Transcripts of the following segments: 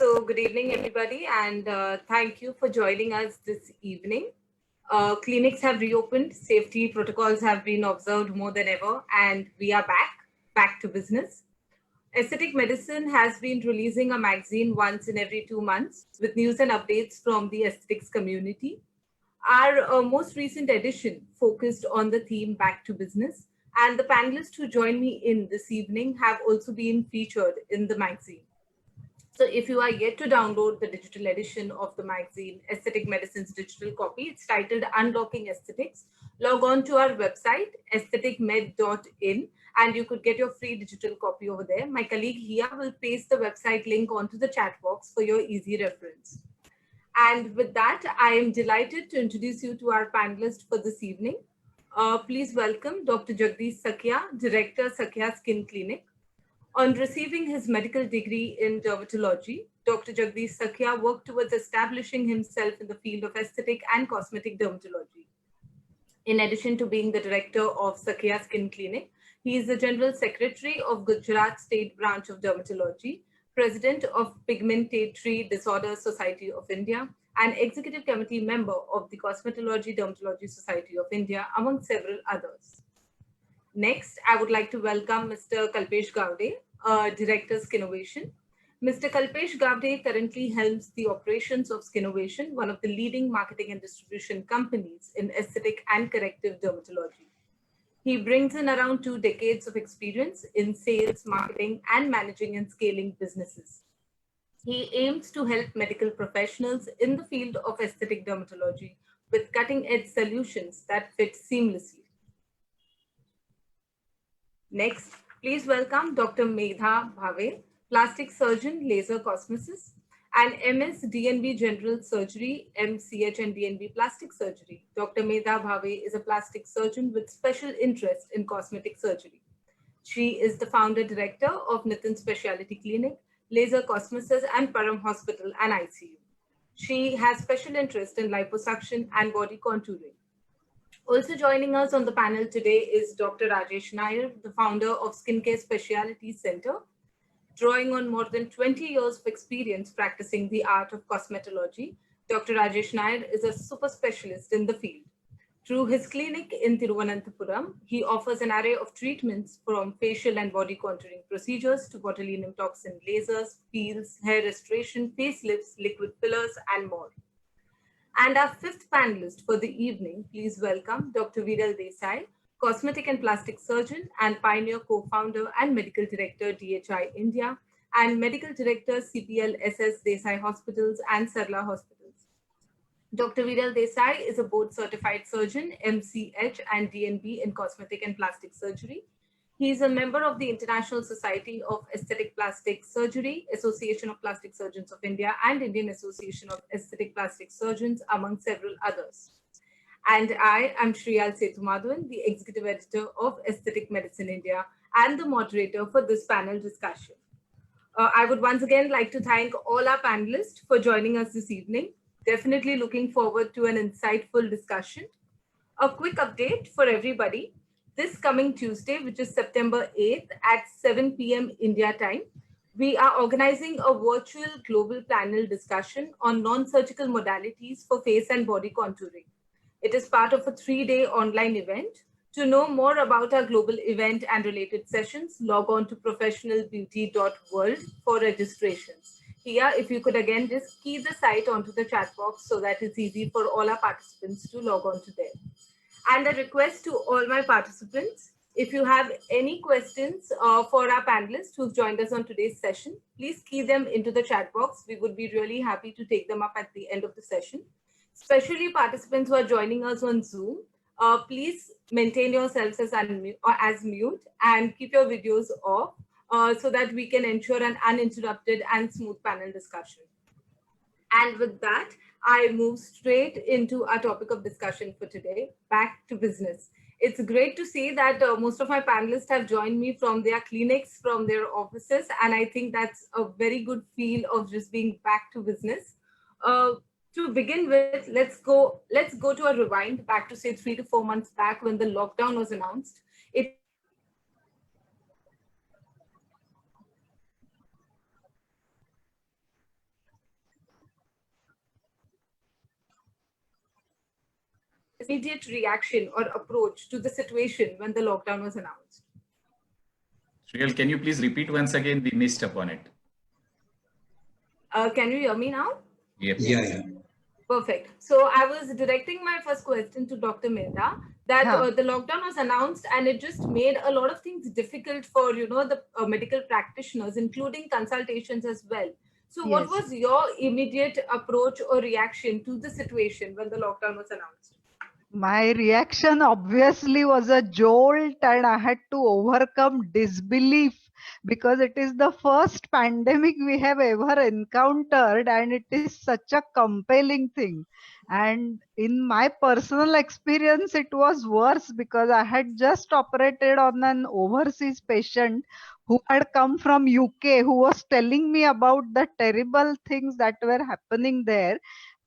So good evening, everybody, and thank you for joining us this evening. Clinics have reopened, safety protocols have been observed more than ever, and we are back to business. Aesthetic Medicine has been releasing a magazine once in every 2 months with news and updates from the aesthetics community. Our most recent edition focused on the theme Back to Business, and the panelists who join me in this evening have also been featured in the magazine. So if you are yet to download the digital edition of the magazine, Aesthetic Medicine's digital copy, it's titled Unlocking Aesthetics. Log on to our website, aestheticmed.in, and you could get your free digital copy over there. My colleague Hia will paste the website link onto the chat box for your easy reference. And with that, I am delighted to introduce you to our panelist for this evening. Please welcome Dr. Jagdish Sakhia, Director, Sakhia Skin Clinic. On receiving his medical degree in dermatology, Dr. Jagdish Sakhia worked towards establishing himself in the field of aesthetic and cosmetic dermatology. In addition to being the director of Sakhia Skin Clinic, he is the General Secretary of Gujarat State Branch of Dermatology, President of Pigmentary Disorder Society of India, and Executive Committee member of the Cosmetology Dermatology Society of India, among several others. Next, I would like to welcome Mr. Kalpesh Gavde, Director Skinovation. Mr. Kalpesh Gavde currently helms the operations of Skinovation, one of the leading marketing and distribution companies in aesthetic and corrective dermatology. He brings in around 2 decades of experience in sales, marketing, and managing and scaling businesses. He aims to help medical professionals in the field of aesthetic dermatology with cutting-edge solutions that fit seamlessly. Next, please welcome Dr. Medha Bhave, plastic surgeon, laser cosmesis, and MS DNB General Surgery, MCH and DNB Plastic Surgery. Dr. Medha Bhave is a plastic surgeon with special interest in cosmetic surgery. She is the founder director of Nitin Specialty Clinic, Laser Cosmesis, and Param Hospital and ICU. She has special interest in liposuction and body contouring. Also joining us on the panel today is Dr. Rajesh Nair, the founder of Skincare Specialty Center. Drawing on more than 20 years of experience practicing the art of cosmetology, Dr. Rajesh Nair is a super specialist in the field. Through his clinic in Thiruvananthapuram, he offers an array of treatments from facial and body contouring procedures to botulinum toxin lasers, peels, hair restoration, facelifts, liquid fillers, and more. And our fifth panelist for the evening, please welcome Dr. Viral Desai, cosmetic and plastic surgeon and pioneer co-founder and medical director, DHI India, and medical director, CPL SS Desai Hospitals and Sarla Hospitals. Dr. Viral Desai is a board certified surgeon, MCH and DNB in cosmetic and plastic surgery. He is a member of the International Society of Aesthetic Plastic Surgery, Association of Plastic Surgeons of India, and Indian Association of Aesthetic Plastic Surgeons, among several others. And I am Shriyal Sethumadhavan, the Executive Editor of Aesthetic Medicine India and the moderator for this panel discussion. I would once again like to thank all our panelists for joining us this evening. Definitely looking forward to an insightful discussion. A quick update for everybody. This coming Tuesday, which is September 8th at 7 p.m. India time, we are organizing a virtual global panel discussion on non-surgical modalities for face and body contouring. It is part of a 3-day online event. To know more about our global event and related sessions, log on to professionalbeauty.world for registrations. Here, if you could again just key the site onto the chat box so that it's easy for all our participants to log on to there. And a request to all my participants, if you have any questions for our panelists who've joined us on today's session, please key them into the chat box. We would be really happy to take them up at the end of the session. Especially participants who are joining us on Zoom, please maintain yourselves as mute and keep your videos off so that we can ensure an uninterrupted and smooth panel discussion. And with that, I move straight into our topic of discussion for today, back to business. It's great to see that most of my panelists have joined me from their clinics, from their offices, and I think that's a very good feel of just being back to business. To begin with, let's go to a rewind back to say 3 to 4 months back when the lockdown was announced. It immediate reaction or approach to the situation when the lockdown was announced? Shriyal, can you please repeat once again? We missed upon it. Can you hear me now? Yep. Yeah. Perfect. So I was directing my first question to Dr. Mehta that the lockdown was announced and it just made a lot of things difficult for, the medical practitioners, including consultations as well. So what was your immediate approach or reaction to the situation when the lockdown was announced? My reaction obviously was a jolt, and I had to overcome disbelief because it is the first pandemic we have ever encountered, and it is such a compelling thing. And in my personal experience, it was worse because I had just operated on an overseas patient who had come from UK, who was telling me about the terrible things that were happening there.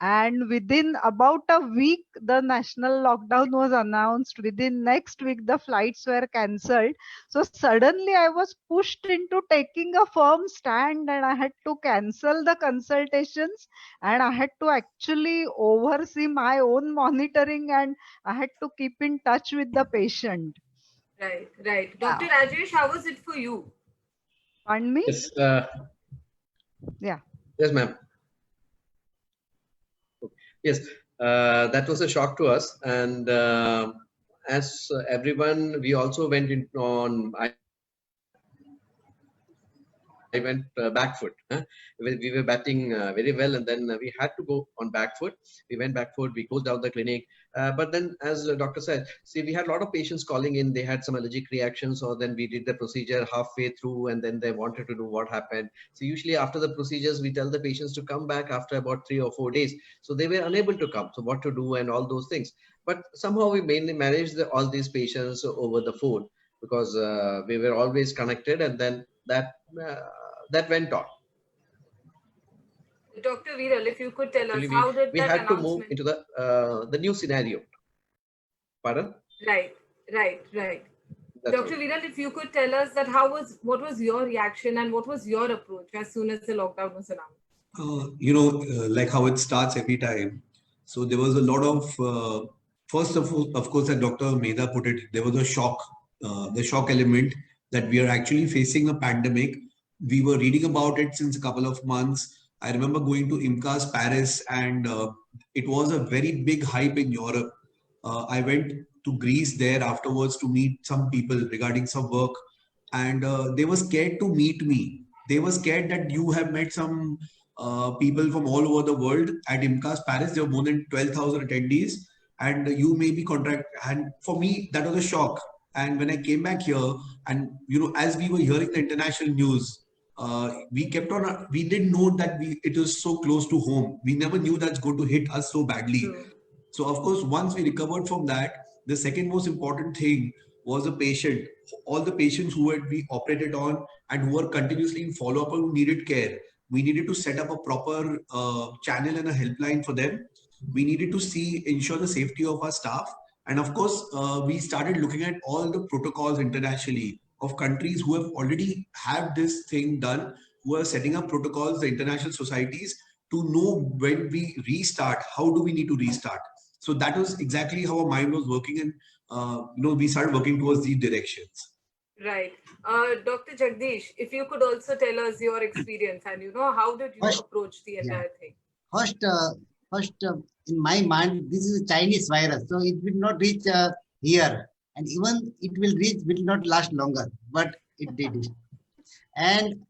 And within about a week the national lockdown was announced. Within next week the flights were cancelled. So suddenly I was pushed into taking a firm stand, and I had to cancel the consultations, and I had to actually oversee my own monitoring, and I had to keep in touch with the patient. Right. Dr. Rajesh, how was it for you? Pardon me? Yes. Yeah. Yes, ma'am. Yes, that was a shock to us, and as everyone, we also went in on. I went back foot. We were batting very well, and then we had to go on back foot. We went back foot. We closed down the clinic. But then, as the doctor said, see, we had a lot of patients calling in. They had some allergic reactions, or then we did the procedure halfway through, and then they wanted to know what happened. So usually after the procedures, we tell the patients to come back after about 3 or 4 days. So they were unable to come. So what to do and all those things. But somehow we mainly managed all these patients over the phone because we were always connected, and then that went on. Dr. Viral, if you could tell us, how did we that had to announcement... move into the new scenario. Pardon? Right. That's Dr. Viral, if you could tell us that what was your reaction and what was your approach as soon as the lockdown was announced? Like how it starts every time. So there was a lot of, first of course, that Dr. Mehta put it, there was a shock, the shock element that we are actually facing a pandemic. We were reading about it since a couple of months. I remember going to IMCAS Paris, and it was a very big hype in Europe. I went to Greece there afterwards to meet some people regarding some work, and they were scared to meet me. They were scared that you have met some people from all over the world at IMCAS Paris. There were more than 12,000 attendees, and you may be contract. And for me, that was a shock. And when I came back here, and as we were hearing the international news, we kept on. We didn't know that it was so close to home. We never knew that's going to hit us so badly. So of course, once we recovered from that, the second most important thing was a patient. All the patients who had we operated on and who were continuously in follow-up and who needed care. We needed to set up a proper channel and a helpline for them. We needed to ensure the safety of our staff. And of course, we started looking at all the protocols internationally of countries who have already had this thing done, who are setting up protocols, the international societies, to know when we restart, how do we need to restart. So that was exactly how our mind was working, and we started working towards these directions. Right. Dr. Jagdish, if you could also tell us your experience and how did you approach the entire thing? First, in my mind, this is a Chinese virus, so it will not reach here, and even it will not last longer, but it did it. And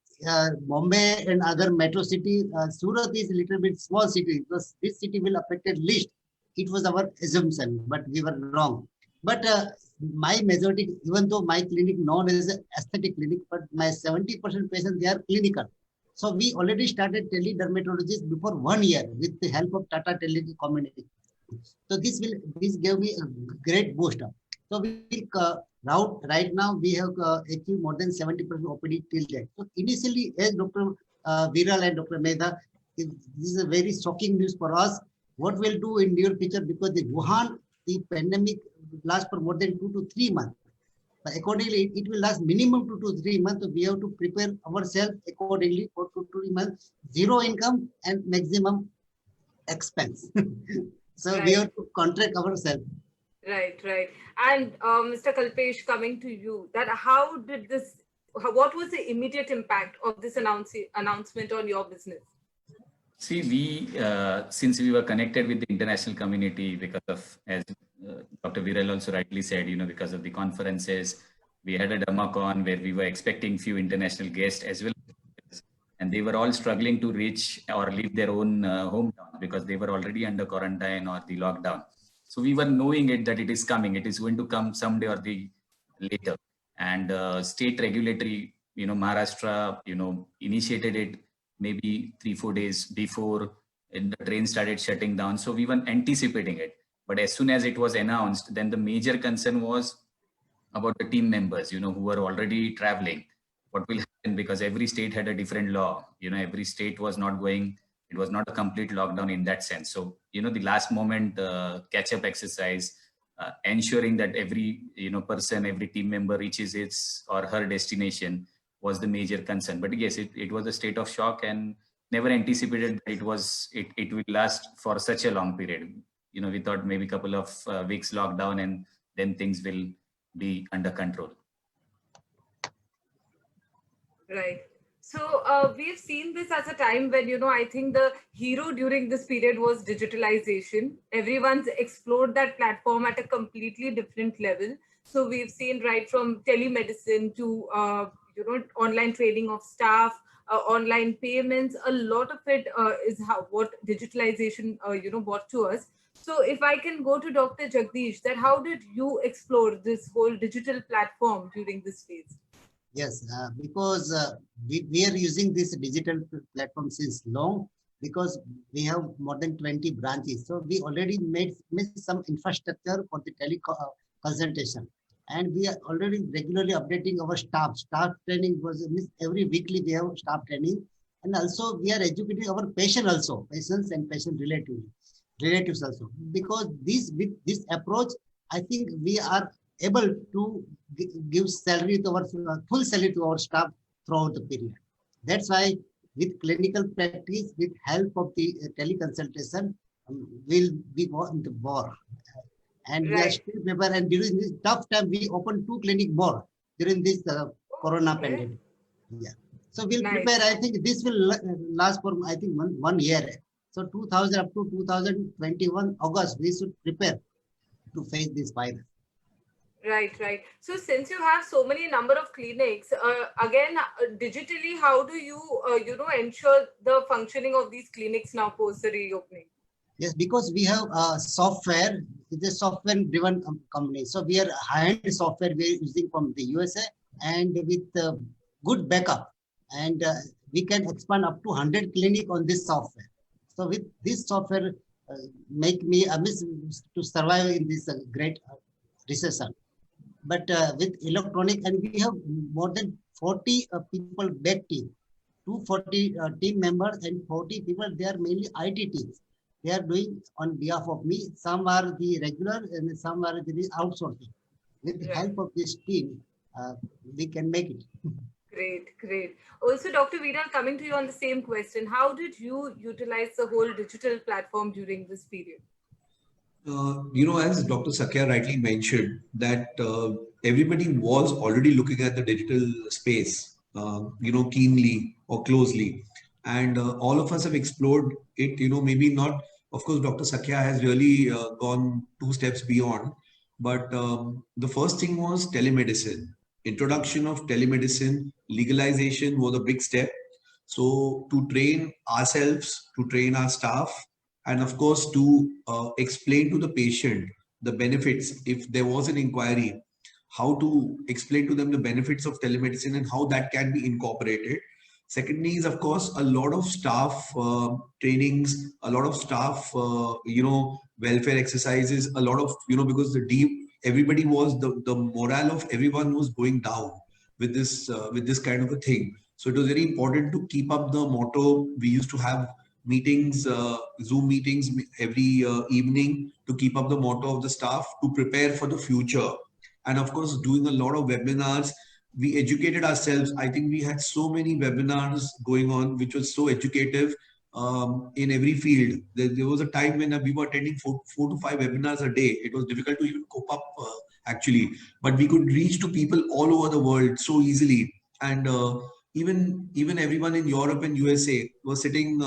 Bombay and other metro city, Surat is a little bit small city, because this city will affect at least. It was our assumption, but we were wrong. But my majority, even though my clinic known as an aesthetic clinic, but my 70% patients, they are clinical. So we already started teledermatologists before 1 year with the help of Tata Tele Community. So this gave me a great boost up. So we right now we have achieved more than 70% OPD till date. So initially, as Dr. Viral and Dr. Mehta, this is a very shocking news for us. What we'll do in near future, because the Wuhan, the pandemic lasts for more than 2 to 3 months. But accordingly, it will last minimum 2 to 3 months. So we have to prepare ourselves accordingly for 2 to 3 months. Zero income and maximum expense. So we Right. have to contract ourselves. Right, right. And Mr. Kalpesh, coming to you, that how did this, what was the immediate impact of this announcement on your business? See, since we were connected with the international community because of, as Dr. Viral also rightly said, because of the conferences, we had a DermaCon where we were expecting few international guests as well. And they were all struggling to reach or leave their own hometown because they were already under quarantine or the lockdown. So we were knowing it that it is coming. It is going to come someday or the later. And state regulatory, Maharashtra, initiated it maybe 3-4 days before the train started shutting down. So we were anticipating it. But as soon as it was announced, then the major concern was about the team members, who were already traveling. What will happen, because every state had a different law. Every state was not going, it was not a complete lockdown in that sense. So, the last moment catch-up exercise, ensuring that every, person, every team member reaches his or her destination was the major concern. But yes, it was a state of shock and never anticipated that it will last for such a long period. We thought maybe a couple of weeks lockdown and then things will be under control. Right. So we've seen this as a time when, I think the hero during this period was digitalization. Everyone's explored that platform at a completely different level. So we've seen right from telemedicine to, online training of staff, online payments. A lot of it is what digitalization, brought to us. So if I can go to Dr. Jagdish, that how did you explore this whole digital platform during this phase? Yes, because we are using this digital platform since long, because we have more than 20 branches. So we already made some infrastructure for the consultation. And we are already regularly updating our staff. Staff training was every weekly we have staff training. And also we are educating our patients and patient relatives also. Because with this approach, I think we are able to give salary to our full salary to our staff throughout the period. That's why with clinical practice, with help of the teleconsultation, we'll be on the war. And we are still prepared. And during this tough time, we opened 2 clinics more during this corona pandemic. Yeah. So we'll prepare. I think this will last for, I think, one year. So 2000 up to 2021 August, we should prepare to face this virus. Right, right. So since you have so many number of clinics, again, digitally, how do you, ensure the functioning of these clinics now post the reopening? Yes, because we have software. It's a software-driven company. So we are high-end software we are using from the USA and with good backup. And we can expand up to 100 clinics on this software. So with this software, make me to survive in this great recession. But with electronic, and we have more than 40 people back team, 240 team members and 40 people, they are mainly IT teams. They are doing on behalf of me. Some are the regular and some are the outsourcing. With the help of this team, we can make it. Great, great. Also, Dr. Viral, coming to you on the same question, how did you utilize the whole digital platform during this period? As Dr. Sakya rightly mentioned, that everybody was already looking at the digital space, keenly or closely. And all of us have explored it, maybe not, of course, Dr. Sakya has really gone 2 steps beyond. But the first thing was telemedicine. Introduction of telemedicine, legalization was a big step. So to train ourselves, to train our staff, and of course to explain to the patient the benefits, if there was an inquiry, how to explain to them the benefits of telemedicine and how that can be incorporated. Secondly is, of course, a lot of staff trainings, a lot of staff, welfare exercises, a lot of, because everybody was, the morale of everyone was going down with this kind of a thing. So it was very important to keep up the motto. We used to have meetings, Zoom meetings every evening to keep up the motto of the staff to prepare for the future. And of course, doing a lot of webinars, we educated ourselves. I think we had so many webinars going on, which was so educative. in every field. There was a time when we were attending 4 to 5 webinars a day. It was difficult to even cope up actually, but we could reach to people all over the world so easily. And even everyone in Europe and USA was sitting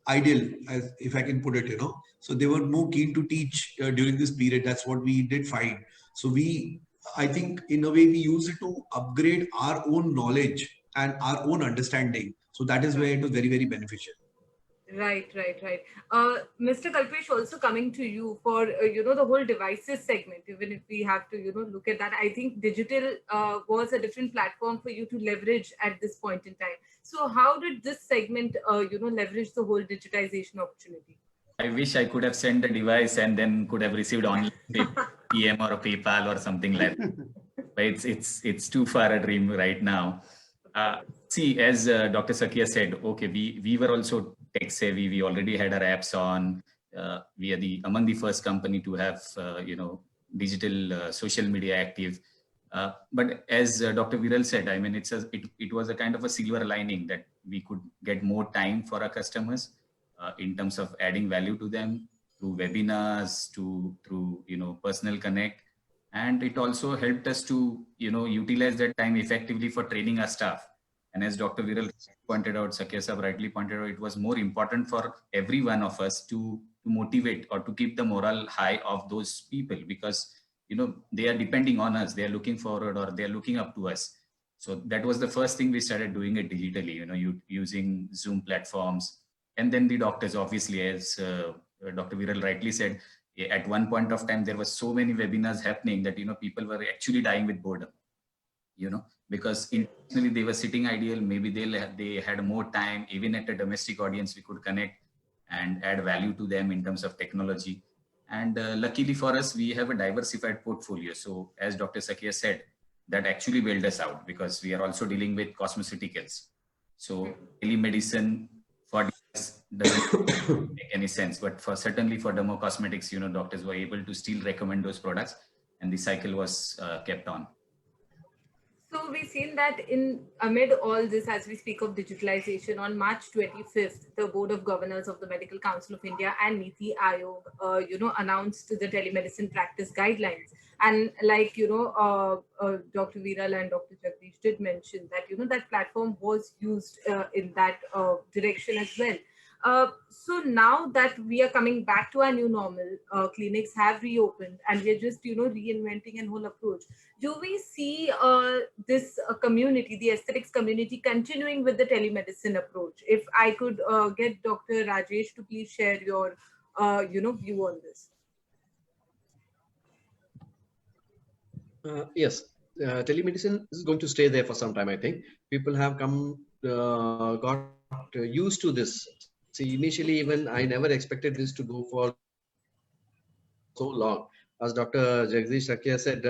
idle, as if I can put it, So they were more keen to teach during this period. That's what we did find. So I think in a way we use it to upgrade our own knowledge and our own understanding. So that is where it was very, very beneficial. Right. Mr. Kalpesh, also coming to you for, the whole devices segment, even if we have to, look at that, I think digital was a different platform for you to leverage at this point in time. So how did this segment, leverage the whole digitization opportunity? I wish I could have sent the device and then could have received online PM or a PayPal or something like that. But it's too far a dream right now. See, as Dr. Sakia said, okay, we were also tech savvy. We already had our apps on. We are among the first company to have digital social media active. But as Dr. Viral said, I mean, it was a kind of a silver lining that we could get more time for our customers in terms of adding value to them through webinars, through personal connect. And it also helped us to, utilize that time effectively for training our staff. And as Dr. Viral pointed out, Sakia Sahab rightly pointed out, it was more important for every one of us to motivate or to keep the morale high of those people, because, they are depending on us, they are looking forward or they are looking up to us. So that was the first thing we started doing it digitally, using Zoom platforms. And then the doctors, obviously, as Dr. Viral rightly said, at one point of time, there were so many webinars happening that, people were actually dying with boredom, because intentionally they were sitting ideal. Maybe they had more time. Even at a domestic audience, we could connect and add value to them in terms of technology. And luckily for us, we have a diversified portfolio. So as Dr. Sakia said, that actually bailed us out, because we are also dealing with cosmeceuticals. So telemedicine for doesn't make any sense, but certainly for dermocosmetics, doctors were able to still recommend those products, and the cycle was kept on. So we've seen that amid all this, as we speak of digitalization, on March 25th, the Board of Governors of the Medical Council of India and NITI Aayog, announced the telemedicine practice guidelines. And like, Dr. Viral and Dr. Jagdish did mention that, that platform was used in that direction as well. So now that we are coming back to our new normal, clinics have reopened and we're just, reinventing a whole approach. Do we see this community, the aesthetics community, continuing with the telemedicine approach? If I could get Dr. Rajesh to please share your, view on this. Yes, telemedicine is going to stay there for some time. I think people have got used to this. See, initially, even I never expected this to go for so long. As Dr. Jagdish Sakia said,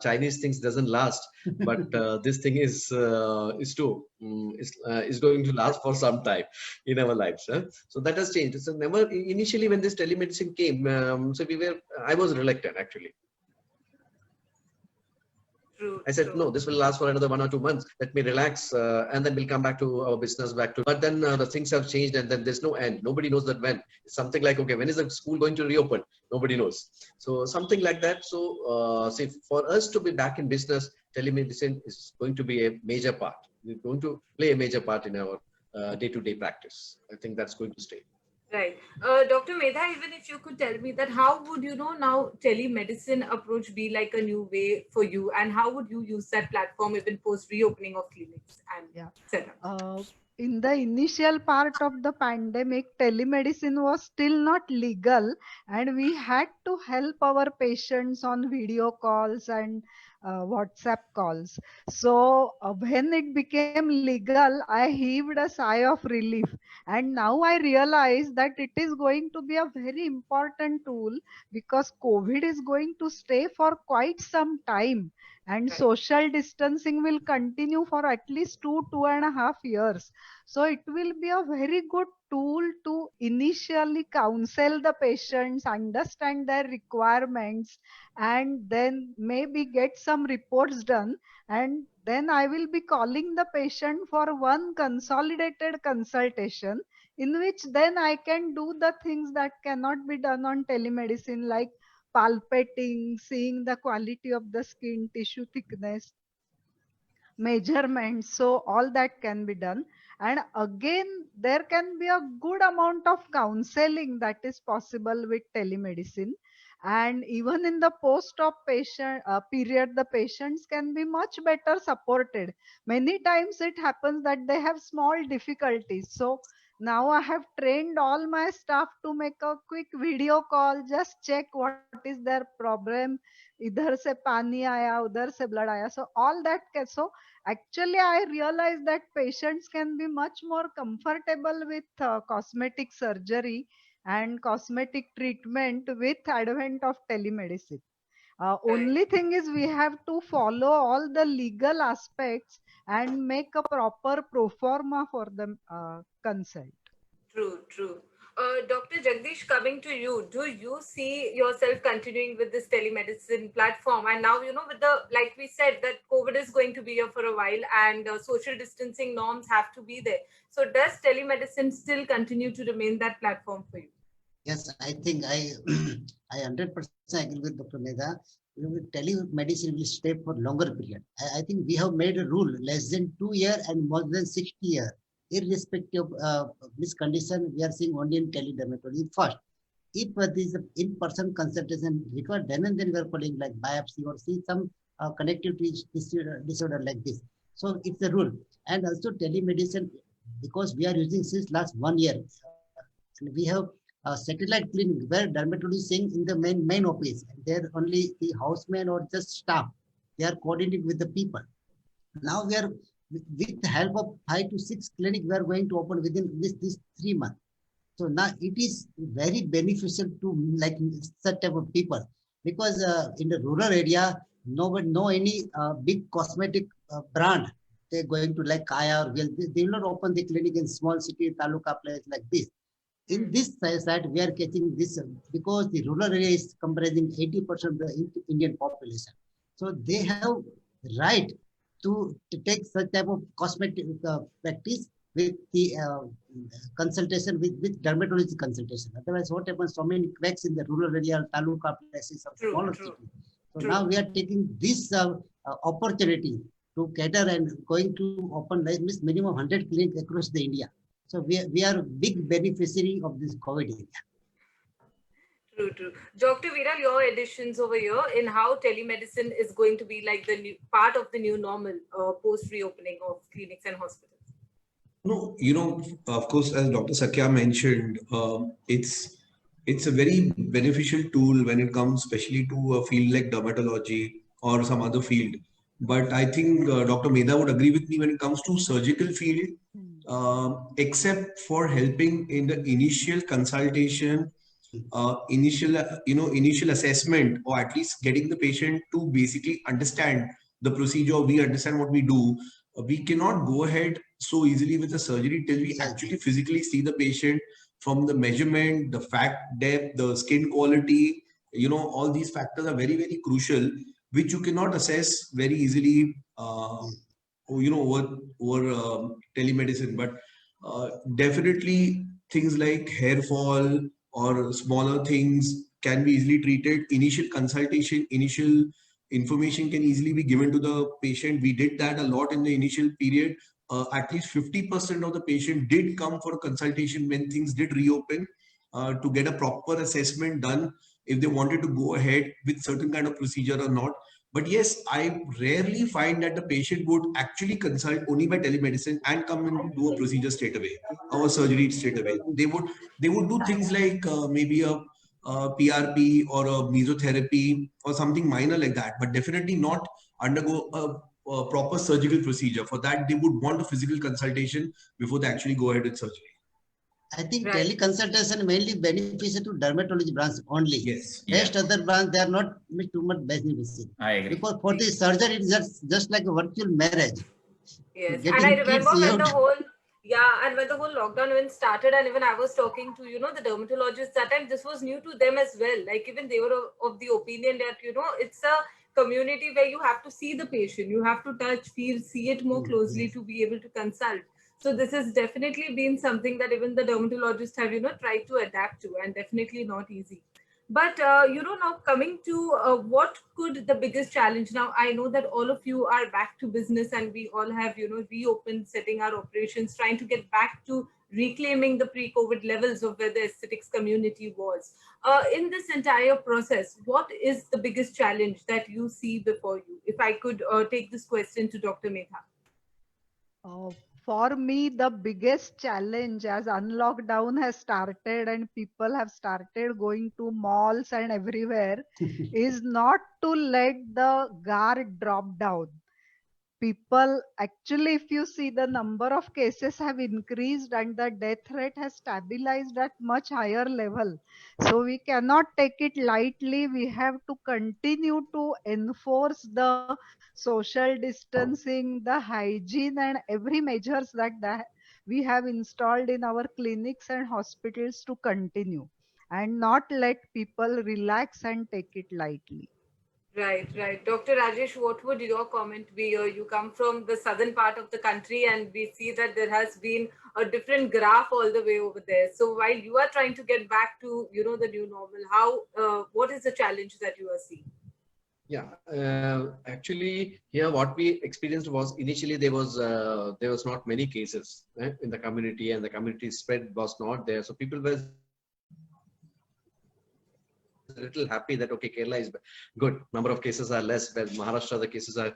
Chinese things doesn't last, but this thing is going to last for some time in our lives. So that has changed. So never initially when this telemedicine came, I was reluctant actually. I said, no, this will last for another 1 or 2 months. Let me relax, and then we'll come back to our business But then the things have changed, and then there's no end. Nobody knows that when. It's something like, okay, when is the school going to reopen? Nobody knows. So something like that. So see, for us to be back in business, telemedicine is going to be a major part. We're going to play a major part in our day-to-day practice. I think that's going to stay. Right. Dr. Medha, even if you could tell me that how would, now telemedicine approach be like a new way for you, and how would you use that platform even post reopening of clinics and setup? In the initial part of the pandemic, telemedicine was still not legal, and we had to help our patients on video calls and WhatsApp calls. So when it became legal, I heaved a sigh of relief. And now I realize that it is going to be a very important tool, because COVID is going to stay for quite some time. and Right. social distancing will continue for at least 2.5 years. So it will be a very good tool to initially counsel the patients, understand their requirements, and then maybe get some reports done. And then I will be calling the patient for one consolidated consultation, in which then I can do the things that cannot be done on telemedicine, like palpating, seeing the quality of the skin, tissue thickness, measurements. So all that can be done. And again, there can be a good amount of counseling that is possible with telemedicine. And even in the post-op patient period, the patients can be much better supported. Many times it happens that they have small difficulties. So now I have trained all my staff to make a quick video call, just check what is their problem. इधर से पानी आया, उधर से blood आया. So all that so actually, I realized that patients can be much more comfortable with cosmetic surgery and cosmetic treatment with advent of telemedicine. Right. Only thing is we have to follow all the legal aspects and make a proper pro forma for the consent. True, true. Dr. Jagdish, coming to you, do you see yourself continuing with this telemedicine platform? And now, with the, like we said, that COVID is going to be here for a while and social distancing norms have to be there. So does telemedicine still continue to remain that platform for you? Yes, I think I I 100% agree with Dr. Mehta. Telemedicine will stay for longer period. I think we have made a rule less than 2 years and more than 60 years. Irrespective of this condition, we are seeing only in teledermatology first. If this in-person consultation required, then and then we are calling like biopsy or see some connectivity disorder like this. So it's a rule. And also telemedicine, because we are using since last 1 year, and we have a satellite clinic where dermatologists saying in the main office, there only the houseman or just staff, they are coordinating with the people. Now we are with the help of 5 to 6 clinic, we are going to open within this 3 months. So now it is very beneficial to like such type of people, because in the rural area, nobody know any big cosmetic brand. They're going to like Kaya or they will not open the clinic in small city, taluka place like this. In this side, we are catching this because the rural area is comprising 80% of the Indian population. So they have right to take such type of cosmetic practice with the consultation with dermatology consultation. Otherwise, what happens? So many cracks in the rural area, taluka places, or smaller cities. So now we are taking this opportunity to cater and going to open like minimum 100 clinics across the India. So we are big beneficiary of this COVID area. True, true. Dr. Viral, your additions over here in how telemedicine is going to be like the new part of the new normal post reopening of clinics and hospitals. No, of course, as Dr. Sakya mentioned, it's a very beneficial tool when it comes, especially to a field like dermatology or some other field. But I think Dr. Mehta would agree with me when it comes to surgical field, except for helping in the initial consultation, initial assessment, or at least getting the patient to basically understand the procedure, we understand what we do. We cannot go ahead so easily with the surgery till we actually physically see the patient from the measurement, the fat depth, the skin quality. All these factors are very, very crucial, which you cannot assess very easily, over telemedicine. But definitely things like hair fall or smaller things can be easily treated. Initial consultation, initial information can easily be given to the patient. We did that a lot in the initial period. At least 50% of the patient did come for a consultation when things did reopen, to get a proper assessment done if they wanted to go ahead with certain kind of procedure or not. But yes, I rarely find that the patient would actually consult only by telemedicine and come and do a procedure straight away, or surgery straight away. They would do things like maybe a PRP or a mesotherapy or something minor like that, but definitely not undergo a proper surgical procedure. For that, they would want a physical consultation before they actually go ahead with surgery. I think Right. teleconsultation mainly beneficial to dermatology branch only. Yes. Rest other branch, they are not too much beneficial. I agree. Because for the surgeon, it is just like a virtual marriage. Yes, and Getting I kids, remember you when have the to- whole and when the whole lockdown even started, and even I was talking to the dermatologists that time, this was new to them as well. Like even they were of the opinion that it's a community where you have to see the patient, you have to touch, feel, see it more closely Yes. to be able to consult. So this has definitely been something that even the dermatologists have tried to adapt to, and definitely not easy. But now coming to what could the biggest challenge. Now I know that all of you are back to business, and we all have reopened, setting our operations, trying to get back to reclaiming the pre-COVID levels of where the aesthetics community was. In this entire process, what is the biggest challenge that you see before you? If I could take this question to Dr. Medha. Uh, for me, the biggest challenge as unlockdown has started and people have started going to malls and everywhere is not to let the guard drop down. People actually, if you see, the number of cases have increased and the death rate has stabilized at much higher level. So we cannot take it lightly. We have to continue to enforce the social distancing, the hygiene, and every measures that we have installed in our clinics and hospitals to continue, and not let people relax and take it lightly. Right, right. Dr. Rajesh, what would your comment be? You come from the southern part of the country, and we see that there has been a different graph all the way over there. So while you are trying to get back to, the new normal, what is the challenge that you are seeing? Yeah, actually, here what we experienced was initially there was not many cases in the community, and the community spread was not there. So people were a little happy that okay, Kerala is good. Number of cases are less, but Maharashtra the cases are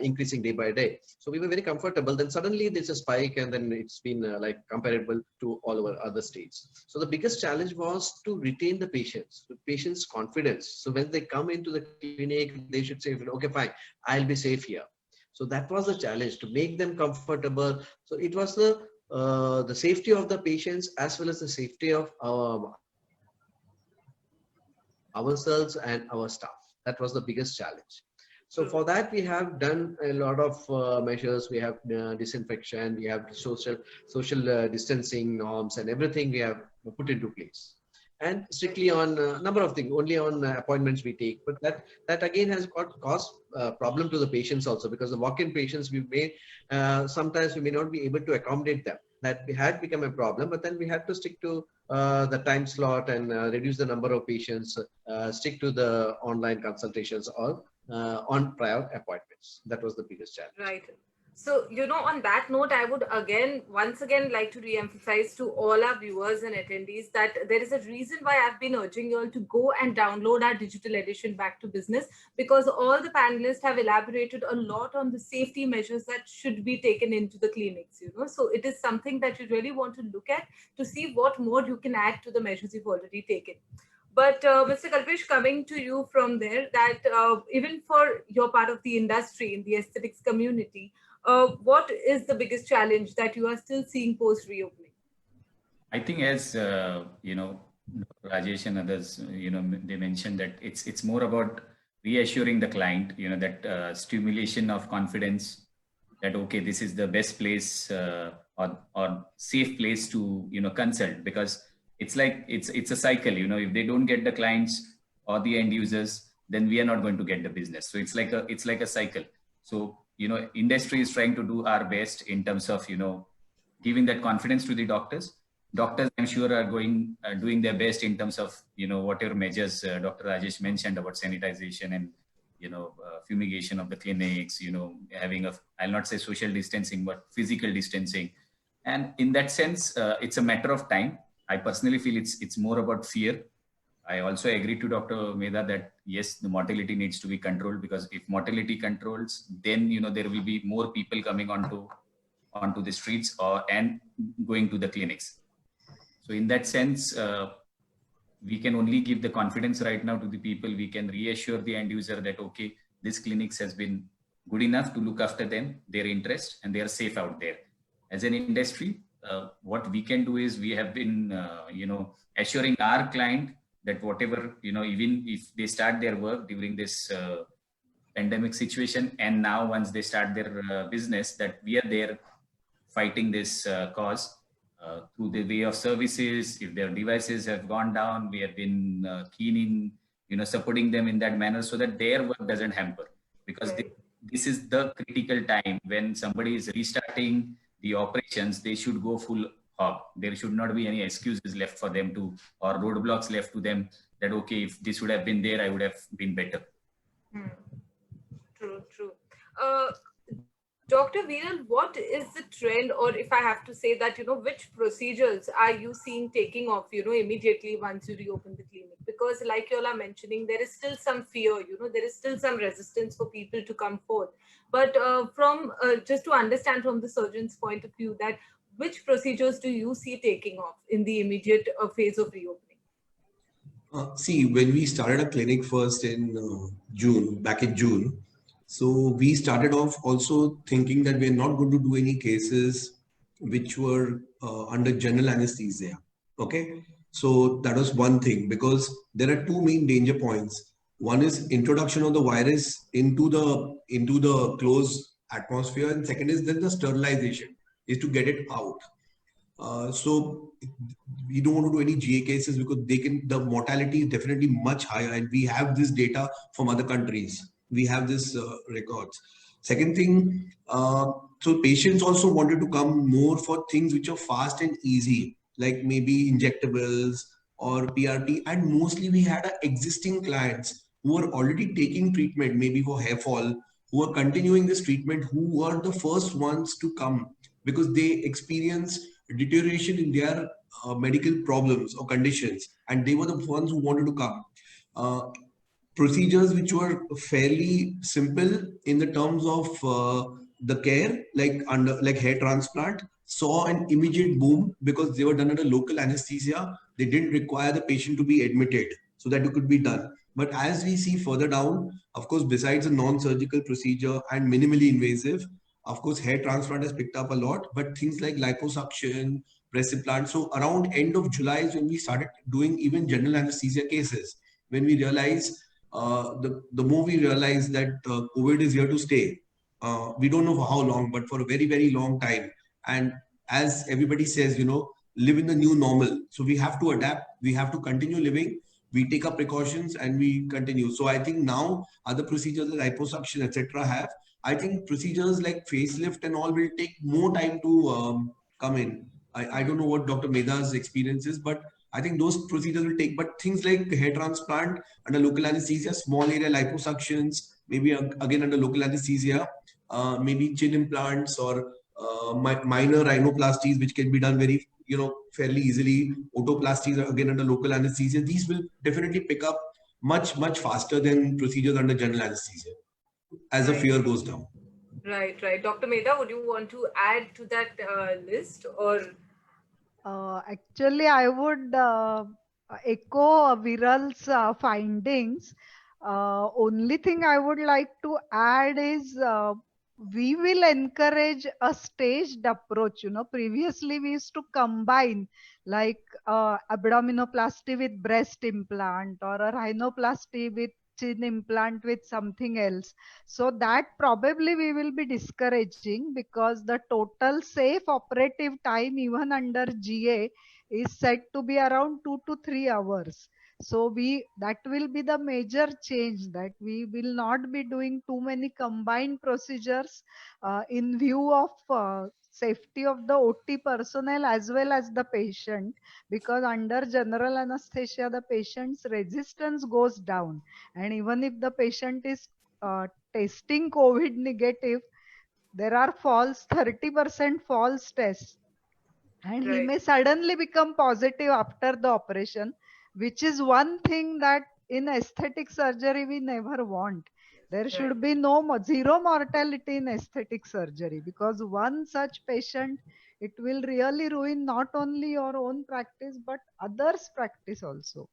increasing day by day. So we were very comfortable. Then suddenly there's a spike, and then it's been like comparable to all our other states. So the biggest challenge was to retain the patients' confidence. So when they come into the clinic, they should say, okay, fine, I'll be safe here. So that was the challenge, to make them comfortable. So it was the safety of the patients as well as the safety of ourselves and our staff. That was the biggest challenge. So for that, we have done a lot of measures. We have disinfection, we have social distancing norms, and everything we have put into place. And strictly on a number of things, only on appointments we take. But that again has caused problem to the patients also, because the walk-in patients we may sometimes we may not be able to accommodate them. That had become a problem, but then we had to stick to the time slot and reduce the number of patients, stick to the online consultations or on prior appointments. That was the biggest challenge. Right. So, on that note, I would once again like to re-emphasize to all our viewers and attendees that there is a reason why I've been urging you all to go and download our digital edition Back to Business, because all the panelists have elaborated a lot on the safety measures that should be taken into the clinics, So it is something that you really want to look at to see what more you can add to the measures you've already taken. But Mr. Kalpesh, coming to you from there, that even for your part of the industry in the aesthetics community, what is the biggest challenge that you are still seeing post reopening? I think as Rajesh and others, they mentioned that it's more about reassuring the client, that stimulation of confidence, that okay, this is the best place or safe place to consult, because it's like it's a cycle. If they don't get the clients or the end users, then we are not going to get the business. So it's like a cycle. So industry is trying to do our best in terms of giving that confidence to the doctors. Doctors, I'm sure, are doing their best in terms of whatever measures Dr. Rajesh mentioned about sanitization and fumigation of the clinics, having I'll not say social distancing, but physical distancing. And in that sense, it's a matter of time. I personally feel it's more about fear. I also agree to Dr. Medha that yes, the mortality needs to be controlled, because if mortality controls, then there will be more people coming onto the streets and going to the clinics. So in that sense, we can only give the confidence right now to the people. We can reassure the end user that okay, this clinics has been good enough to look after them, their interest, and they are safe out there. As an industry, what we can do is we have been, assuring our client that whatever, even if they start their work during this pandemic situation, and now once they start their business, that we are there fighting this cause through the way of services. If their devices have gone down, we have been keen in, supporting them in that manner so that their work doesn't hamper. Because this is the critical time when somebody is restarting the operations, they should go full hog. There should not be any excuses left for them to, or roadblocks left to them that, okay, if this would have been there, I would have been better. True, true. Dr. Viral, what is the trend, or if I have to say that, which procedures are you seeing taking off, immediately once you reopen the clinic? Because like you all are mentioning, there is still some fear, there is still some resistance for people to come forth. But from just to understand from the surgeon's point of view, that which procedures do you see taking off in the immediate phase of reopening? See, when we started a clinic first in back in June, so we started off also thinking that we're not going to do any cases which were under general anesthesia. Okay. So that was one thing, because there are two main danger points. One is introduction of the virus into the closed atmosphere, and second is then the sterilization is to get it out. So we don't want to do any GA cases because the mortality is definitely much higher, and we have this data from other countries. We have this records. Second thing, so patients also wanted to come more for things which are fast and easy, like maybe injectables or PRP. And mostly we had existing clients who were already taking treatment, maybe for hair fall, who are continuing this treatment, who were the first ones to come because they experienced deterioration in their medical problems or conditions, and they were the ones who wanted to come. Procedures which were fairly simple in the terms of the care, like hair transplant, saw an immediate boom because they were done under local anesthesia. They didn't require the patient to be admitted, so that it could be done. But as we see further down, of course, besides a non-surgical procedure and minimally invasive, of course, hair transplant has picked up a lot, but things like liposuction, breast implant. So around end of July is when we started doing even general anesthesia cases, when we realized the more we realize that COVID is here to stay. We don't know for how long, but for a very, very long time. And as everybody says, live in the new normal. So we have to adapt. We have to continue living. We take up precautions and we continue. So I think now other procedures like liposuction, etc. have. I think procedures like facelift and all will take more time to come in. I don't know what Dr. Medha's experience is, but I think those procedures will take, but things like hair transplant under local anesthesia, small area liposuctions, maybe again under local anesthesia, maybe chin implants or minor rhinoplasties, which can be done very, fairly easily. Otoplasties are again under local anesthesia. These will definitely pick up much, much faster than procedures under general anesthesia as the fear goes down. Right, right. Dr. Medha, would you want to add to that list, or? Actually, I would echo Viral's findings. Only thing I would like to add is we will encourage a staged approach. Previously we used to combine like abdominoplasty with breast implant, or a rhinoplasty with chin implant with something else. So that probably we will be discouraging, because the total safe operative time even under GA is said to be around 2 to 3 hours. So that will be the major change, that we will not be doing too many combined procedures in view of safety of the OT personnel as well as the patient, because under general anesthesia the patient's resistance goes down, and even if the patient is testing COVID negative, there are 30% false tests, and he may suddenly become positive after the operation, which is one thing that in aesthetic surgery we never want. There should be zero mortality in aesthetic surgery, because one such patient, it will really ruin not only your own practice but others' practice also.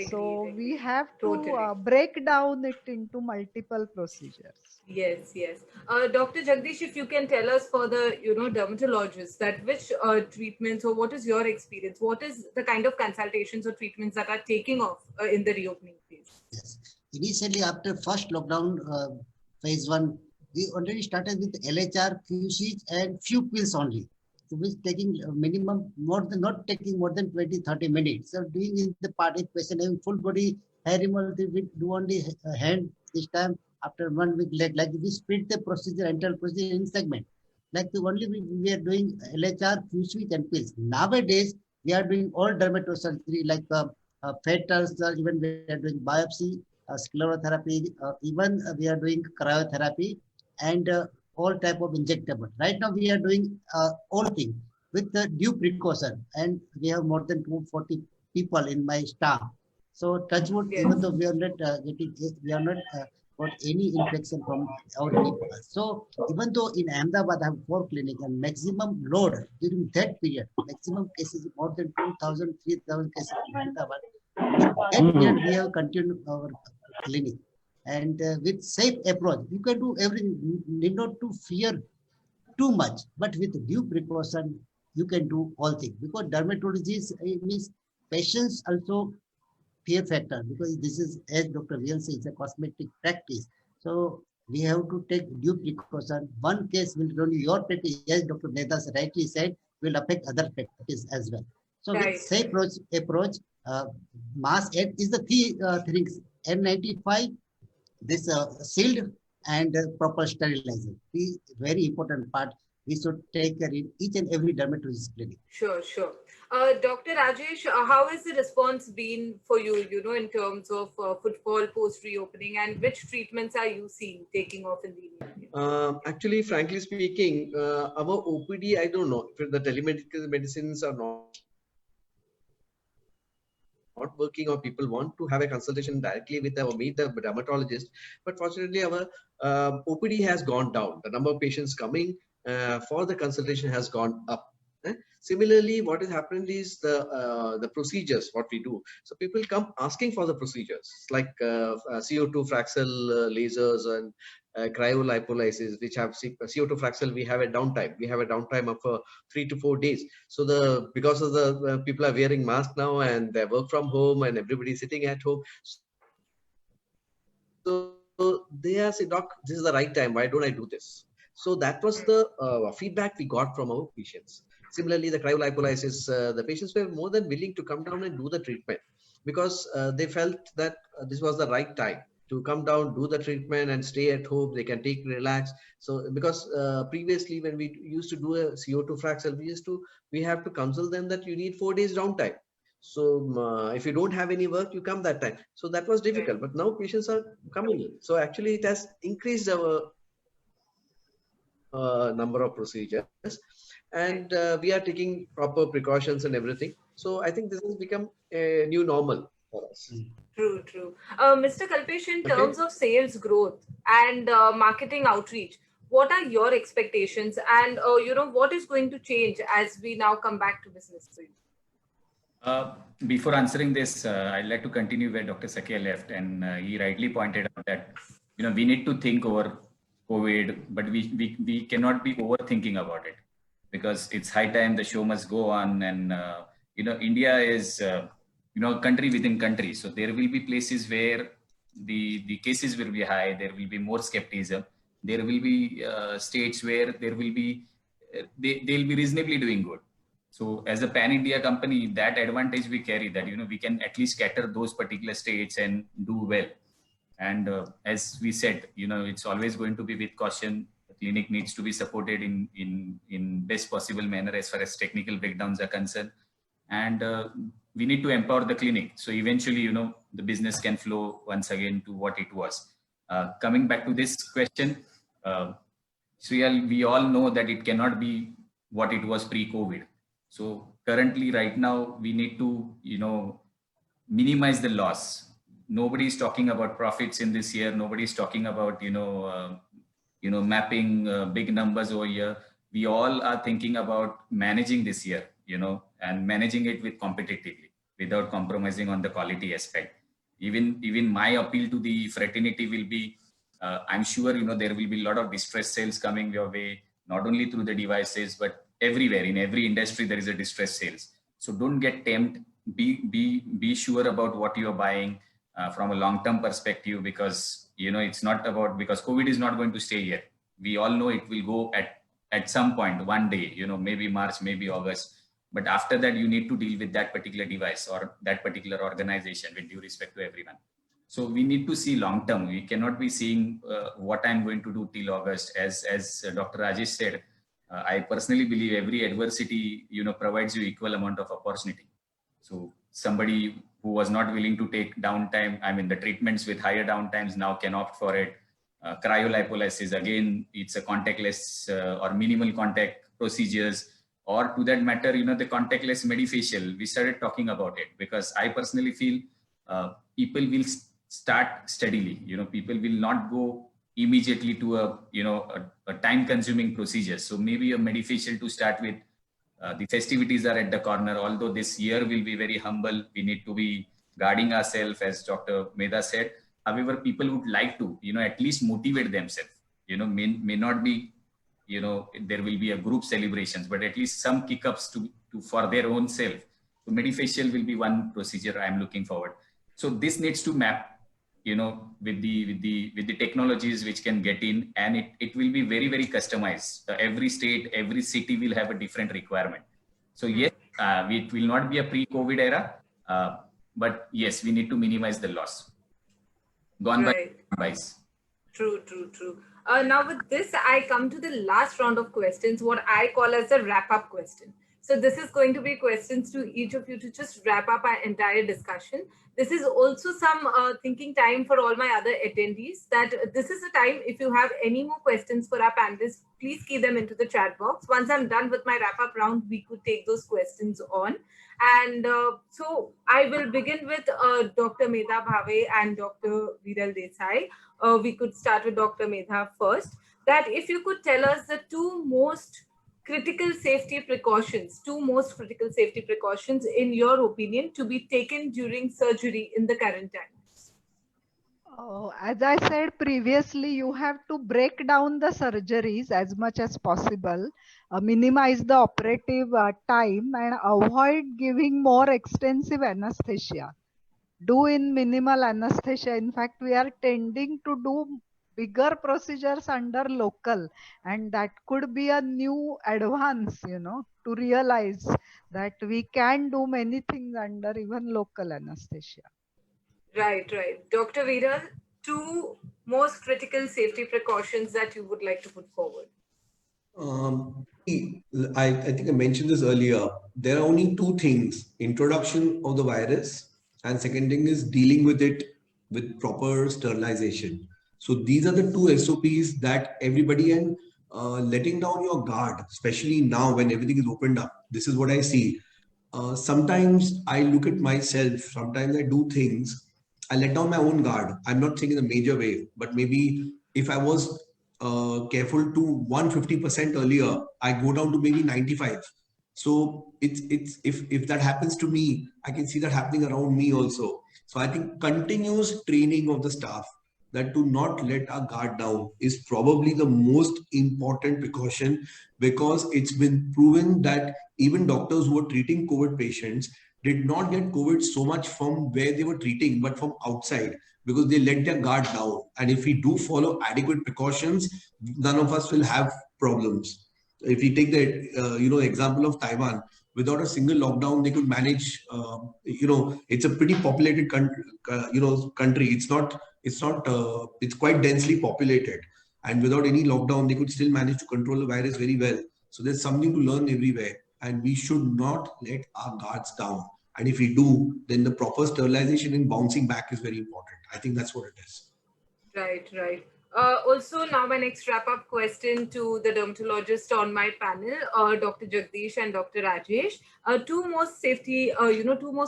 So Agreed, we agreed. have to Totally. break down it into multiple procedures. Yes, yes. Dr. Jagdish, if you can tell us for the, dermatologists that which treatments or what is your experience? What is the kind of consultations or treatments that are taking off in the reopening phase? Yes. Initially, after first lockdown, phase one, we already started with LHR, QC, and few pills only. So which taking minimum not taking more than 20-30 minutes. So doing in the part, if patient having full body hair removal, we do only hand this time. After 1 week, like we split the procedure, entire procedure in segment. Like the only we are doing LHR, QC, and pills. Nowadays, we are doing all dermatosurgery like fetal, even we are doing biopsy, sclerotherapy, even we are doing cryotherapy and all type of injectable. Right now we are doing all things with the due precaution, and we have more than 240 people in my staff. So touch wood, even Yes. though we are not we are not got any infection from our people. So even though in Ahmedabad I have 4 clinics and maximum load during that period, maximum cases more than 2,000, 3,000 cases in Ahmedabad. With that period, we have continued our clinic. And with safe approach, you can do everything. You need not to fear too much, but with due precaution, you can do all things. Because dermatology means patients also fear factor, because this is, as Dr. Vial says, it's a cosmetic practice. So we have to take due precaution. One case will only your practice, as Dr. Medas rightly said, will affect other practice as well. So with Right, safe right. approach, mask is the key things. N95, this sealed and proper sterilization. The very important part we should take care in each and every dermatologist clinic. Sure, sure. Dr. Rajesh, how has the response been for you, in terms of footfall post reopening, and which treatments are you seeing taking off in the immediate? Actually, frankly speaking, our OPD, I don't know if the telemedical medicines are not working or people want to have a consultation directly with or meet the dermatologist. But fortunately, our OPD has gone down. The number of patients coming for the consultation has gone up. Similarly, what has happened is the procedures, what we do. So people come asking for the procedures like CO2 Fraxel lasers and cryolipolysis, which have CO2 Fraxel. We have a downtime. We have a downtime of 3 to 4 days. So because of the people are wearing masks now and they work from home and everybody sitting at home. So they are saying, doc, this is the right time. Why don't I do this? So that was the feedback we got from our patients. Similarly, the cryolipolysis, the patients were more than willing to come down and do the treatment because they felt that this was the right time to come down, do the treatment and stay at home. They can take relax. So because previously when we used to do a CO2 Fraxel, we have to consult them that you need 4 days downtime. So if you don't have any work, you come that time. So that was difficult. But now patients are coming in. So actually, it has increased our number of procedures, and we are taking proper precautions and everything. So I think this has become a new normal for us. True, true. Mr. Kalpesh, in Okay. terms of sales growth and marketing outreach, what are your expectations? And, what is going to change as we now come back to business for you? Before answering this, I'd like to continue where Dr. Sakia left, and he rightly pointed out that we need to think over COVID, but we cannot be overthinking about it because it's high time the show must go on, and India is a country within country, so there will be places where the cases will be high, there will be more skepticism, there will be states where there will be they'll be reasonably doing good. So as a pan-India company, that advantage we carry, that we can at least cater those particular states and do well. And as we said, it's always going to be with caution. The clinic needs to be supported in best possible manner as far as technical breakdowns are concerned. And we need to empower the clinic. So eventually, the business can flow once again to what it was. Coming back to this question, Sriyal, we all know that it cannot be what it was pre-COVID. So currently, right now, we need to, minimize the loss. Nobody is talking about profits in this year. Nobody is talking about, mapping big numbers over here. We all are thinking about managing this year, and managing it with competitively. without compromising on the quality aspect. Even my appeal to the fraternity will be, I'm sure, there will be a lot of distress sales coming your way, not only through the devices, but everywhere. In every industry, there is a distress sales. So don't get tempted. Be sure about what you are buying from a long-term perspective, because, it's not about, because COVID is not going to stay here. We all know it will go at some point, one day, maybe March, maybe August. But after that, you need to deal with that particular device or that particular organization, with due respect to everyone. So we need to see long term. We cannot be seeing what I'm going to do till August. As Dr. Rajesh said, I personally believe every adversity, provides you equal amount of opportunity. So somebody who was not willing to take downtime, I mean, the treatments with higher downtimes now can opt for it. Cryolipolysis, again, it's a contactless or minimal contact procedures. Or to that matter, the contactless medifacial, we started talking about it, because I personally feel people will start steadily. People will not go immediately to a time-consuming procedure. So maybe a medifacial to start with. The festivities are at the corner. Although this year will be very humble, we need to be guarding ourselves, as Dr. Medha said. However, people would like to, at least motivate themselves. May not be, there will be a group celebrations, but at least some kick-ups to for their own self. So medifacial will be one procedure I'm looking forward. So this needs to map, with the technologies which can get in, and it will be very, very customized. Every state, every city will have a different requirement. So yes, it will not be a pre-COVID era, but yes, we need to minimize the loss. Gone Right. by. True. Now with this, I come to the last round of questions, what I call as a wrap-up question. So this is going to be questions to each of you to just wrap up our entire discussion. This is also some thinking time for all my other attendees, that this is the time, if you have any more questions for our panelists, please key them into the chat box. Once I'm done with my wrap-up round, we could take those questions on. And so I will begin with Dr. Medha Bhave and Dr. Viral Desai. We could start with Dr. Medha first. That if you could tell us the two most critical safety precautions in your opinion to be taken during surgery in the current times. Oh, as I said previously, you have to break down the surgeries as much as possible, minimize the operative time, and avoid giving more extensive anesthesia. Do in minimal anesthesia. In fact, we are tending to do bigger procedures under local, and that could be a new advance, to realize that we can do many things under even local anesthesia. Right. Dr. Viral, two most critical safety precautions that you would like to put forward. I think I mentioned this earlier. There are only two things: introduction of the virus, and second thing is dealing with it with proper sterilization. So these are the two SOPs that everybody, and letting down your guard, especially now when everything is opened up. This is what I see. Sometimes I look at myself, sometimes I do things, I let down my own guard. I'm not saying in a major way, but maybe if I was careful to 150% earlier, I go down to maybe 95. So it's if that happens to me, I can see that happening around me also. So I think continuous training of the staff, that to not let our guard down, is probably the most important precaution, because it's been proven that even doctors who are treating COVID patients did not get COVID so much from where they were treating, but from outside, because they let their guard down. And if we do follow adequate precautions, none of us will have problems. If we take the example of Taiwan, without a single lockdown, they could manage. It's a pretty populated country. Country. It's quite densely populated, and without any lockdown, they could still manage to control the virus very well. So there's something to learn everywhere, and we should not let our guards down. And if we do, then the proper sterilization and bouncing back is very important. I think that's what it is. Right. Also, now my next wrap-up question to the dermatologist on my panel, Dr. Jagdish and Dr. Rajesh. Two most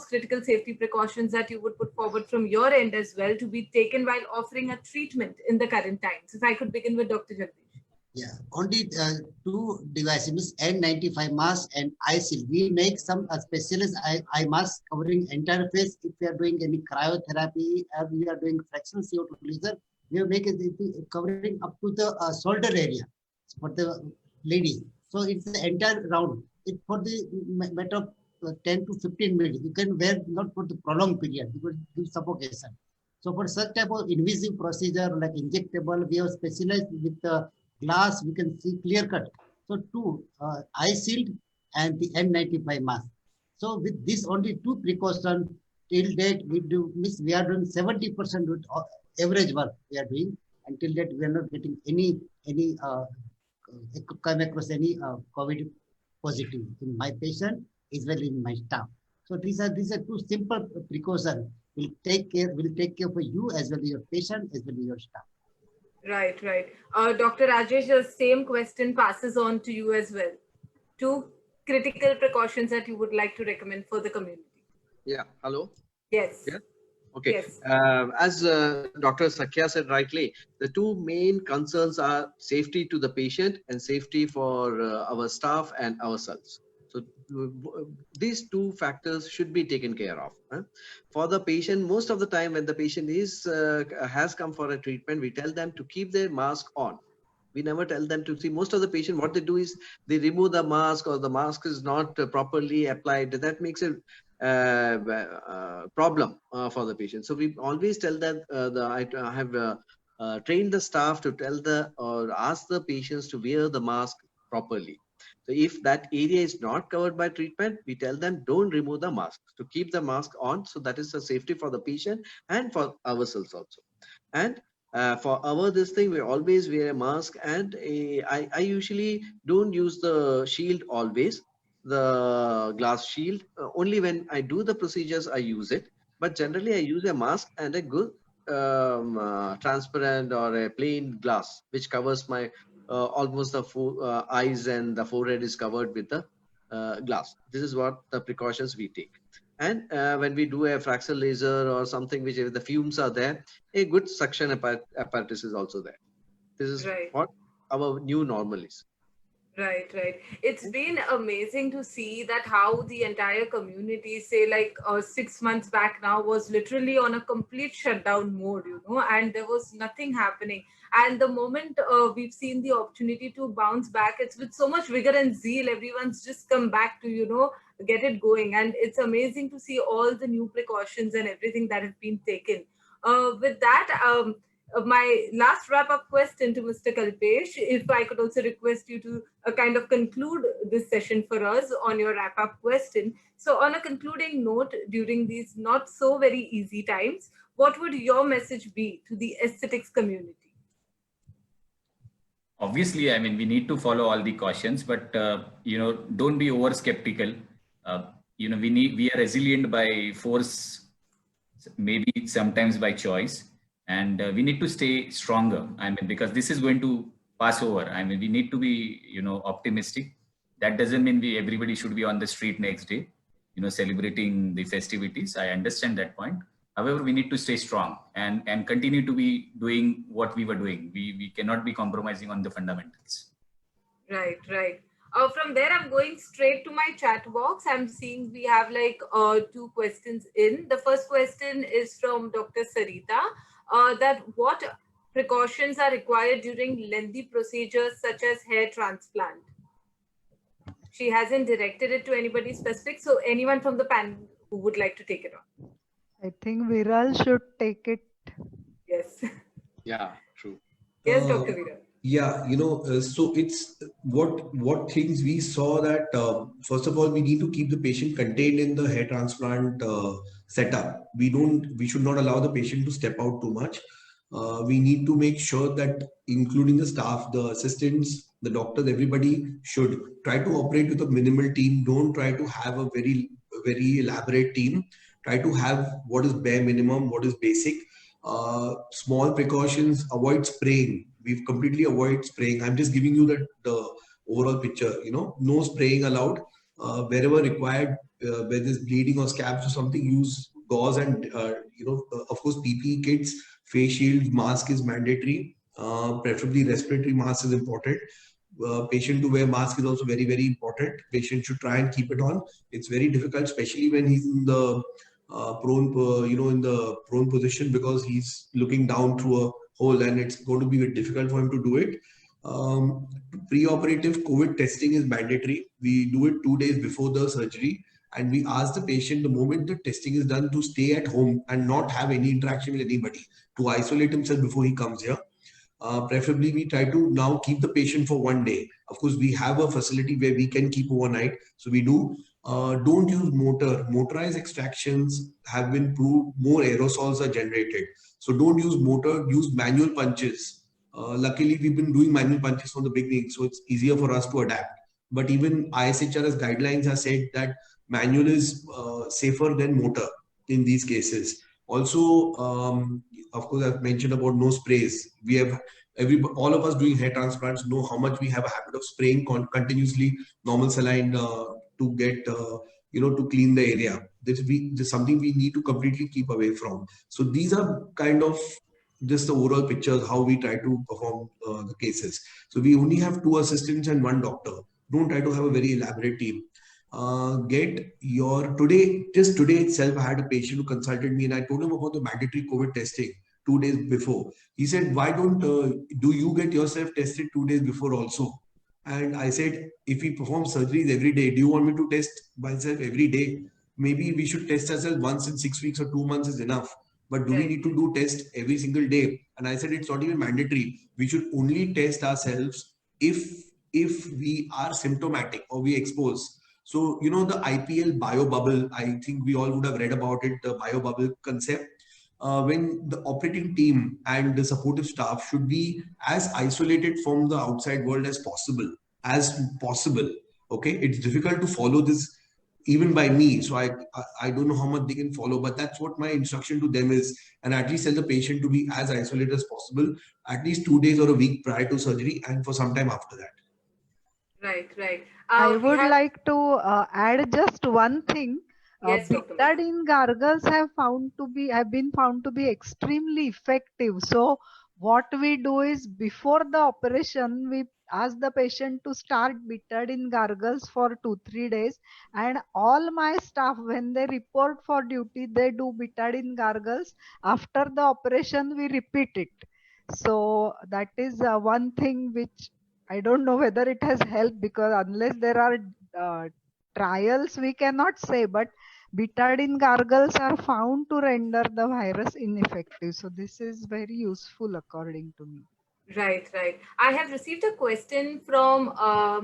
critical safety precautions that you would put forward from your end as well to be taken while offering a treatment in the current times. If I could begin with Dr. Jagdish. Yeah, only two devices, N95 mask and eye shield. We make some specialist eye mask covering entire face. If we are doing any cryotherapy or we are doing fractional CO2 laser, we make it covering up to the shoulder area for the ladies. So it's the entire round. It's for the matter of 10 to 15 minutes. You can wear not for the prolonged period because it gives suffocation. So for such type of invasive procedure like injectable, we have specialized with the glass, we can see clear cut. So two, eye shield and the N95 mask. So with this only two precautions, till date we are doing 70% with average work we are doing. Until date we are not getting any come across any COVID positive in my patient as well in my staff. So these are two simple precautions will take care for you as well as your patient as well as your staff. Right, right. Dr. Rajesh, the same question passes on to you as well. Two critical precautions that you would like to recommend for the community. Yeah. Hello. Yes. Yeah. Okay. Yes. As Dr. Sakhya said rightly, the two main concerns are safety to the patient and safety for our staff and ourselves. So these two factors should be taken care of. For the patient, most of the time when the patient has come for a treatment, we tell them to keep their mask on. We never tell them to see. Most of the patient, what they do is they remove the mask or the mask is not properly applied. That makes a problem for the patient. So we always tell that I have trained the staff to tell or ask the patients to wear the mask properly. So if that area is not covered by treatment, we tell them don't remove the mask, to keep the mask on. So that is a safety for the patient and for ourselves also. And for this thing, we always wear a mask, and I usually don't use the shield always, the glass shield. Only when I do the procedures, I use it. But generally, I use a mask and a good transparent or a plain glass, which covers my almost the eyes, and the forehead is covered with the glass. This is what the precautions we take. And when we do a fractal laser or something which the fumes are there, a good suction apparatus is also there. This is right. What our new normal is. Right, right. It's been amazing to see that how the entire community, say like 6 months back now, was literally on a complete shutdown mode, and there was nothing happening. And the moment we've seen the opportunity to bounce back, it's with so much vigor and zeal. Everyone's just come back to, get it going. And it's amazing to see all the new precautions and everything that have been taken. With that, my last wrap-up question to Mr. Kalpesh, if I could also request you to kind of conclude this session for us on your wrap-up question. So on a concluding note, during these not so very easy times, what would your message be to the aesthetics community? Obviously, I mean, we need to follow all the cautions, but, don't be over skeptical. We are resilient by force, maybe sometimes by choice. And we need to stay stronger. I mean, because this is going to pass over. I mean, we need to be, optimistic. That doesn't mean everybody should be on the street next day, celebrating the festivities. I understand that point. However, we need to stay strong and continue to be doing what we were doing. We cannot be compromising on the fundamentals. Right, right. From there, I'm going straight to my chat box. I'm seeing we have like 2 questions in. The first question is from Dr. Sarita. That what precautions are required during lengthy procedures such as hair transplant? She hasn't directed it to anybody specific, so anyone from the panel who would like to take it on. I think Viral should take it. Yes. Yeah, true. Yes, Dr. Viral. Yeah, so it's what things we saw that first of all, we need to keep the patient contained in the hair transplant setup. We should not allow the patient to step out too much. We need to make sure that including the staff, the assistants, the doctors, everybody should try to operate with a minimal team. Don't try to have a very, very elaborate team. Try to have what is bare minimum, what is basic. Small precautions, avoid spraying. We've completely avoid spraying. I'm just giving you the overall picture, no spraying allowed. Wherever required, where there's bleeding or scabs or something, use gauze and, of course, PPE kits, face shield, mask is mandatory. Preferably respiratory mask is important. Patient to wear mask is also very, very important. Patient should try and keep it on. It's very difficult, especially when he's in the in the prone position, because he's looking down through a hole, and it's going to be very difficult for him to do it. Pre-operative COVID testing is mandatory. We do it 2 days before the surgery, and we ask the patient the moment the testing is done to stay at home and not have any interaction with anybody, to isolate himself before he comes here. Preferably, we try to now keep the patient for 1 day. Of course, we have a facility where we can keep overnight, so we do. Don't use mortar. Motorized extractions have been proved more aerosols are generated. So don't use mortar, use manual punches. Luckily, we've been doing manual punches from the beginning, so it's easier for us to adapt. But even ISHRS guidelines have said that manual is safer than mortar in these cases. Also, of course, I've mentioned about no sprays. We have all of us doing hair transplants know how much we have a habit of spraying continuously normal saline to get to clean the area. This is something we need to completely keep away from. So these are kind of just the overall pictures how we try to perform the cases. So we only have 2 assistants and 1 doctor. Don't try to have a very elaborate team. Just today itself, I had a patient who consulted me, and I told him about the mandatory COVID testing 2 days before. He said, why don't do you get yourself tested 2 days before also? And I said, if we perform surgeries every day, do you want me to test myself every day? Maybe we should test ourselves once in 6 weeks or 2 months is enough. But do we need to do test every single day? And I said, it's not even mandatory. We should only test ourselves if we are symptomatic or we expose. So, the IPL bio bubble, I think we all would have read about it, the bio bubble concept. When the operating team and the supportive staff should be as isolated from the outside world as possible. Okay, it's difficult to follow this even by me, so I don't know how much they can follow, but that's what my instruction to them is, and at least tell the patient to be as isolated as possible, at least 2 days or a week prior to surgery, and for some time after that. Right. I would like to add just one thing. Yes, Dr. Betadine gargles have been found to be extremely effective. So what we do is, before the operation, we ask the patient to start betadine gargles for 2-3 days, and all my staff, when they report for duty, they do betadine gargles. After the operation, we repeat it. So that is one thing which I don't know whether it has helped, because unless there are trials, we cannot say, but betadine gargles are found to render the virus ineffective. So this is very useful according to me. Right. I have received a question from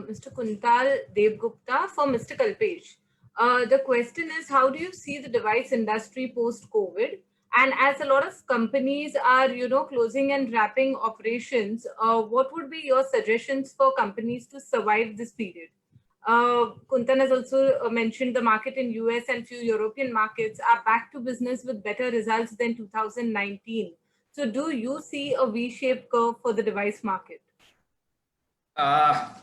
Mr. Kuntal Devgupta for Mr. Kalpesh. The question is, how do you see the device industry post-COVID? And as a lot of companies are, closing and wrapping operations, what would be your suggestions for companies to survive this period? Kuntan has also mentioned the market in US and few European markets are back to business with better results than 2019. So do you see a V-shaped curve for the device market? A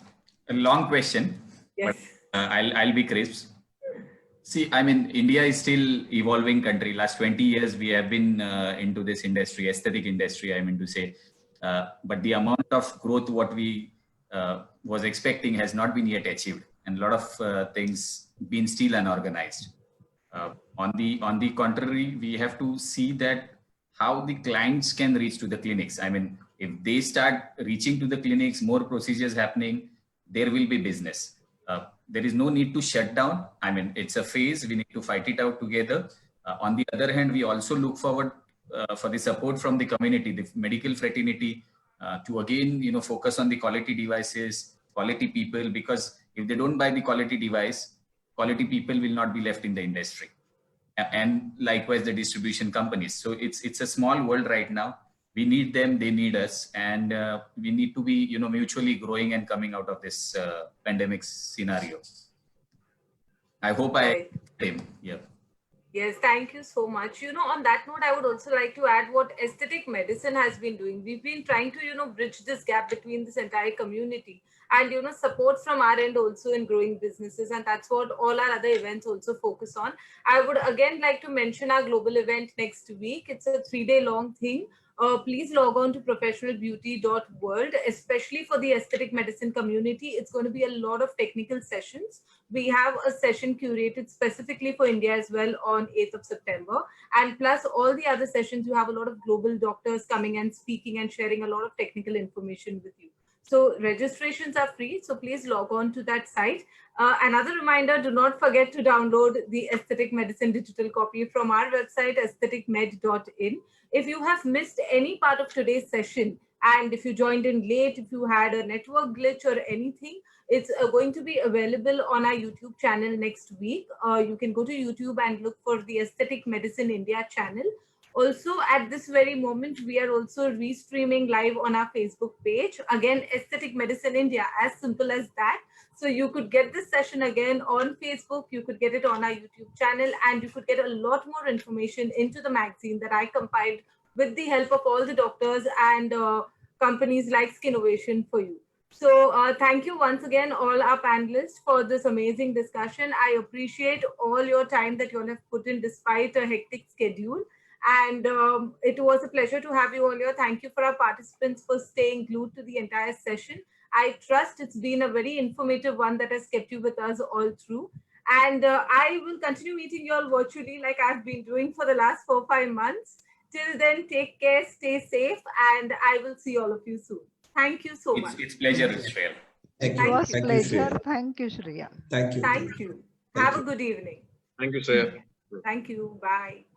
long question. Yes. But I'll be crisp. See, I mean, India is still evolving country. Last 20 years, we have been into this industry, aesthetic industry, I mean to say. But the amount of growth what we was expecting has not been yet achieved. And a lot of things been still unorganized. On the contrary, we have to see that how the clients can reach to the clinics. I mean, if they start reaching to the clinics, more procedures happening, there will be business. There is no need to shut down. I mean, it's a phase. We need to fight it out together. On the other hand, we also look forward for the support from the community, the medical fraternity, to again, focus on the quality devices, quality people, because if they don't buy the quality device, quality people will not be left in the industry. And likewise, the distribution companies. So it's a small world right now. We need them, they need us, and we need to be, mutually growing and coming out of this pandemic scenario. I hope I. Yeah. Yes, thank you so much. On that note, I would also like to add what aesthetic medicine has been doing. We've been trying to, bridge this gap between this entire community and, support from our end also in growing businesses. And that's what all our other events also focus on. I would again like to mention our global event next week. It's a 3-day long thing. Please log on to professionalbeauty.world, especially for the aesthetic medicine community. It's going to be a lot of technical sessions. We have a session curated specifically for India as well on 8th of September. And plus all the other sessions, you have a lot of global doctors coming and speaking and sharing a lot of technical information with you. So registrations are free. So please log on to that site. Another reminder, do not forget to download the aesthetic medicine digital copy from our website, aestheticmed.in. If you have missed any part of today's session, and if you joined in late, if you had a network glitch or anything, it's going to be available on our YouTube channel next week. You can go to YouTube and look for the Aesthetic Medicine India channel. Also, at this very moment, we are also restreaming live on our Facebook page. Again, Aesthetic Medicine India, as simple as that. So you could get this session again on Facebook, you could get it on our YouTube channel, and you could get a lot more information into the magazine that I compiled with the help of all the doctors and companies like Skinnovation for you. So thank you once again, all our panelists, for this amazing discussion. I appreciate all your time that you all have put in despite a hectic schedule. And it was a pleasure to have you all here. Thank you for our participants for staying glued to the entire session. I trust it's been a very informative one that has kept you with us all through. And I will continue meeting you all virtually like I've been doing for the last 4 or 5 months. Till then, take care, stay safe, and I will see all of you soon. Thank you so much. It's pleasure, Shreya. Thank It you. was Thank you, pleasure. Shreya. Thank you, Shreya. Thank you. Thank you. Thank Have you. a good evening. Thank you, sir. Thank you. Bye.